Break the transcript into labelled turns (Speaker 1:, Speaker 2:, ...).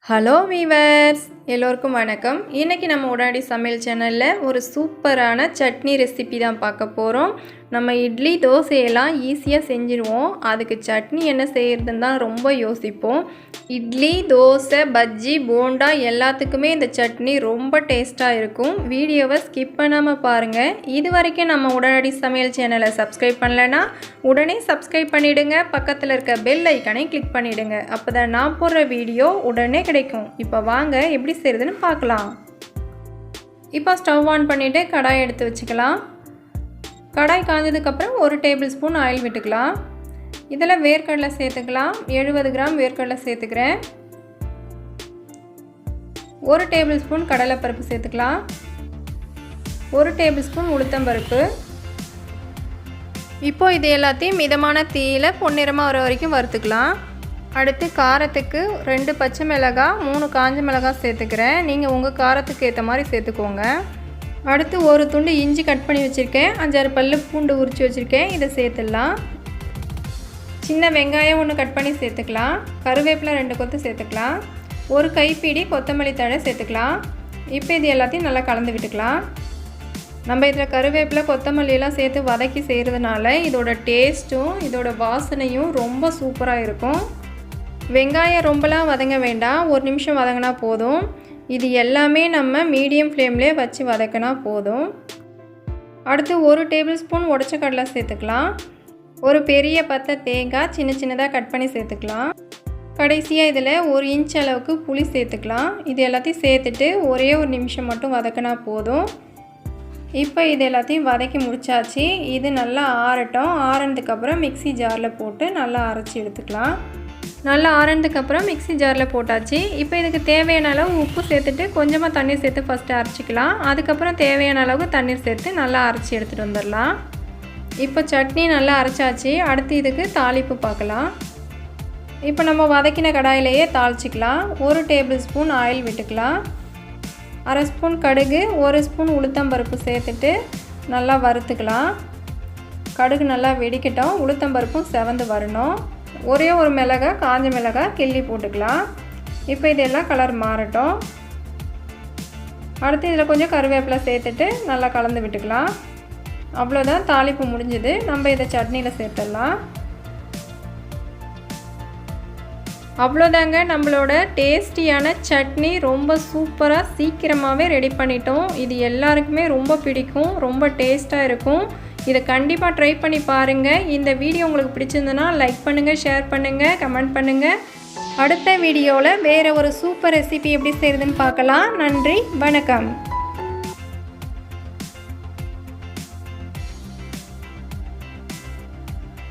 Speaker 1: Hello viewers, எல்லோருக்கும் வணக்கம். இன்றைக்கி நம்ம உடனடி சமையல் சேனலில் ஒரு சூப்பரான சட்னி ரெசிபி தான் பார்க்க போகிறோம். நம்ம இட்லி தோசையெல்லாம் ஈஸியாக செஞ்சுருவோம். அதுக்கு சட்னி என்ன செய்கிறதுன்னு தான் ரொம்ப யோசிப்போம். இட்லி, தோசை, பஜ்ஜி, போண்டா எல்லாத்துக்குமே இந்த சட்னி ரொம்ப டேஸ்ட்டாக இருக்கும். வீடியோவை ஸ்கிப் பண்ணாமல் பாருங்கள். இது வரைக்கும் நம்ம உடனடி சமையல் சேனலை சப்ஸ்கிரைப் பண்ணலைன்னா உடனே சப்ஸ்கிரைப் பண்ணிவிடுங்க. பக்கத்தில் இருக்க பெல் ஐக்கனை கிளிக் பண்ணிவிடுங்க. அப்போ தான் நான் போடுற வீடியோ உடனே கிடைக்கும். இப்போ வாங்க எப்படி செய்கிறதுன்னு பார்க்கலாம். இப்போ ஸ்டவ் ஆன் பண்ணிவிட்டு கடாய் எடுத்து வச்சுக்கலாம். கடாய் காஞ்சதுக்கப்புறம் 1 டேபிள் ஸ்பூன் ஆயில் விட்டுக்கலாம். இதில் வேர்க்கடலை சேர்த்துக்கலாம். 70 கிராம் வேர்க்கடலை சேர்த்துக்கிறேன். 1 டேபிள் ஸ்பூன் கடலைப்பருப்பு சேர்த்துக்கலாம். 1 டேபிள் ஸ்பூன் உளுத்தம்பருப்பு. இப்போ இது எல்லாத்தையும் மிதமான தீயில பொன்னிறமாக வர வரைக்கும் வறுத்துக்கலாம். அடுத்து காரத்துக்கு 2 பச்சை மிளகாய், 3 காஞ்ச மிளகாய் சேர்த்துக்கிறேன். நீங்கள் உங்கள் காரத்துக்கு ஏற்ற மாதிரி சேர்த்துக்கோங்க. அடுத்து ஒரு துண்டு இஞ்சி கட் பண்ணி வச்சுருக்கேன். 5-6 பல்லு பூண்டு உரித்து வச்சுருக்கேன். இதை சேர்த்துடலாம். சின்ன வெங்காயம் 1 கட் பண்ணி சேர்த்துக்கலாம். கருவேப்பிலை 2 கொத்து சேர்த்துக்கலாம். 1 கைப்பிடி கொத்தமல்லி தழை சேர்த்துக்கலாம். இப்போ இது எல்லாத்தையும் நல்லா கலந்து விட்டுக்கலாம். நம்ம இதில் கருவேப்பிலை கொத்தமல்லியெல்லாம் சேர்த்து வதக்கி செய்கிறதுனால இதோட டேஸ்ட்டும் இதோட வாசனையும் ரொம்ப சூப்பராக இருக்கும். வெங்காயம் ரொம்பலாம் வதங்க வேண்டாம், 1 நிமிஷம் வதங்கினா போதும். இது எல்லாமே நம்ம மீடியம் ஃப்ளேம்லேயே வச்சு வதக்கினா போதும். அடுத்து 1 டேபிள் ஸ்பூன் உடைச்ச கடலை சேர்த்துக்கலாம். ஒரு பெரிய பத்தை தேங்காய் சின்ன சின்னதாக கட் பண்ணி சேர்த்துக்கலாம். கடைசியாக இதில் 1 இன்ச் அளவுக்கு புளி சேர்த்துக்கலாம். இது எல்லாத்தையும் சேர்த்துட்டு ஒரே 1 நிமிஷம் மட்டும் வதக்கினா போதும். இப்போ இது எல்லாத்தையும் வதக்கி முடிச்சாச்சு. இது நல்லா ஆறட்டும். ஆறினதுக்கப்புறம் மிக்ஸி ஜாரில் போட்டு நல்லா அரைச்சி எடுத்துக்கலாம். நல்லா ஆறினதுக்கப்புறம் மிக்ஸி ஜாரில் போட்டாச்சு. இப்போ இதுக்கு தேவையான அளவு உப்பு சேர்த்துட்டு கொஞ்சமாக தண்ணீர் சேர்த்து ஃபஸ்ட்டு அரைச்சிக்கலாம். அதுக்கப்புறம் தேவையான அளவுக்கு தண்ணீர் சேர்த்து நல்லா அரைச்சி எடுத்துகிட்டு வந்துடலாம். இப்போ சட்னி நல்லா அரைச்சாச்சு. அடுத்து இதுக்கு தாளிப்பு பார்க்கலாம். இப்போ நம்ம வதக்கின கடாயிலேயே தாளிச்சிக்கலாம். 1 டேபிள் ஸ்பூன் ஆயில் விட்டுக்கலாம். 1/2 ஸ்பூன் கடுகு, 1 ஸ்பூன் உளுத்தம்பருப்பு சேர்த்துட்டு நல்லா வறுத்துக்கலாம். கடுகு நல்லா வெடிக்கட்டும். உளுத்தம்பருப்பும் செவந்து வரணும். ஒரே ஒரு மிளகாய், காஞ்ச மிளகாய் கிள்ளி போட்டுக்கலாம். இப்போ இதெல்லாம் கலர் மாறட்டும். அடுத்து இதில் கொஞ்சம் கருவேப்பிலை சேர்த்துட்டு நல்லா கலந்து விட்டுக்கலாம். அவ்வளோதான், தாளிப்பு முடிஞ்சுது. நம்ம இதை சட்னியில் சேர்த்துடலாம். அவ்வளோதாங்க, நம்மளோட டேஸ்டியான சட்னி ரொம்ப சூப்பராக சீக்கிரமாகவே ரெடி பண்ணிட்டோம். இது எல்லாருக்குமே ரொம்ப பிடிக்கும், ரொம்ப டேஸ்ட்டாக இருக்கும். இதை கண்டிப்பாக ட்ரை பண்ணி பாருங்கள். இந்த வீடியோ உங்களுக்கு பிடிச்சிருந்ததுன்னா லைக் பண்ணுங்கள், ஷேர் பண்ணுங்கள், கமெண்ட் பண்ணுங்கள். அடுத்த வீடியோவில் வேறு ஒரு சூப்பர் ரெசிபி எப்படி செய்கிறதுன்னு பார்க்கலாம். நன்றி, வணக்கம்.